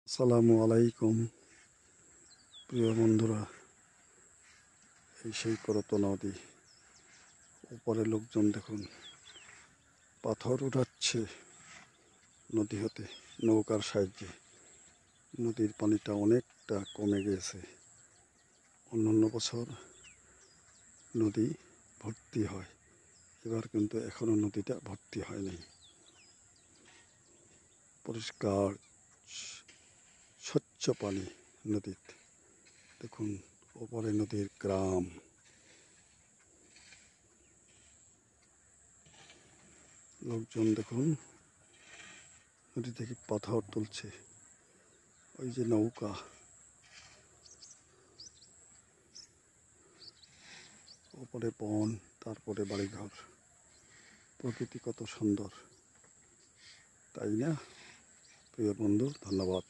আসসালামু আলাইকুম প্রিয় বন্ধুরা, এই সেই করত নদী। উপরে লোকজন দেখুন পাথর উঠাচ্ছে নদী হতে নৌকার সাহায্যে। নদীর পানিটা অনেকটা কমে গেছে। অন্যান্য বছর নদী ভর্তি হয়, এবার কিন্তু এখনো নদীটা ভর্তি হয়নি। পরিষ্কার স্বচ্ছ পানি নদীতে। দেখুন ওপরে নদীর গ্রাম, লোকজন দেখুন নদী থেকে পাথর তুলছে। ওই যে নৌকা, ওপরে বন, তারপরে বাড়িঘর। প্রকৃতি কত সুন্দর, তাই না প্রিয় বন্ধু? ধন্যবাদ।